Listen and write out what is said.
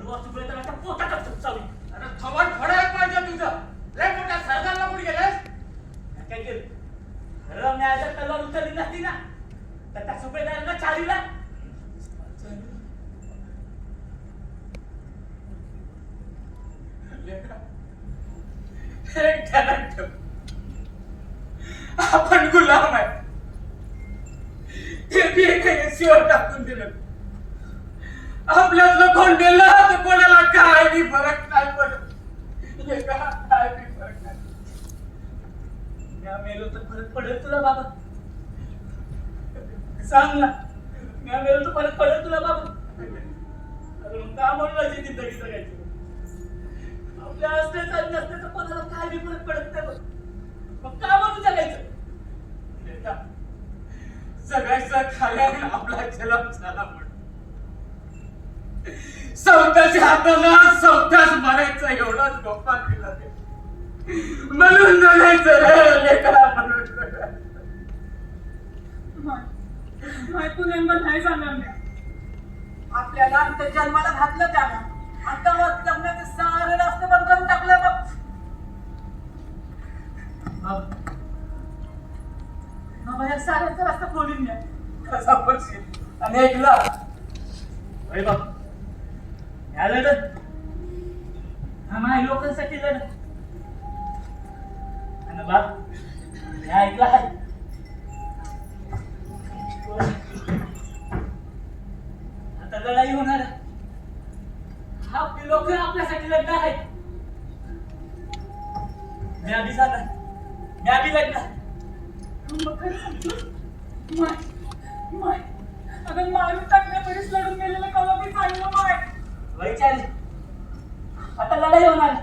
सर्व सुभेदाराच्या पोटात चालू. अरे थोबाड फोडायला पाहिजे तुझं. लय मोठ्या सरदारला कुठे गेलास? काय केलं? खरं न्यायाच्या तलवार उचलली नसती ना तर त्या सुभेदारांना चालीला आपण गुलाम आहे. ते बी शिवर टाकून दिलं. आपल्यातलं कोण गेलं तर कोणाला काय बी फरक नाही पडत. काय बी फरक नाही. म्या मेलो तर फरक पडेल तुला बाबा? सांग ना, म्या मेलो तर फरक पडेल तुला बाबा? अरे मग का म्हणून अशी जिंदगी जगायची? आपल्या असण्याचं आणि नसण्याचं कोणाला काय बी फरक पडत नाही बघ. मग का म्हणून जगायचं? जगायचं खाल्याने आपला जन्म झाला म्हणून सौताच्या हाताला सौताच मारायचं एवढाच गोपाल दिला ते. म्हणून जगायचं रे लेकरा म्हणून. पुण्यांवर नाही जाणार नाही. आपल्याला त्या जन्माला घातलं त्यानं आता जगण्याचे सारे रस्ते बंद करून टाकले बघ. या साऱ्यांचा रस्ता खोलीन द्या. कसा पडशील आणि ऐकला अरे बाप, या लढत हा माय लोकांसाठी लढत आणि बाप मी ऐकलं आहे आता लढाई होणार आहे. आपली लोक आपल्यासाठी लढणार आहेत. मी आधी जाणार, मी आधी लढणार. माय अगं मारून टाकण्यापर्यंत लढून गेलेलं कवा मी चाललो माय. वैचारिक आता लढाई होणार.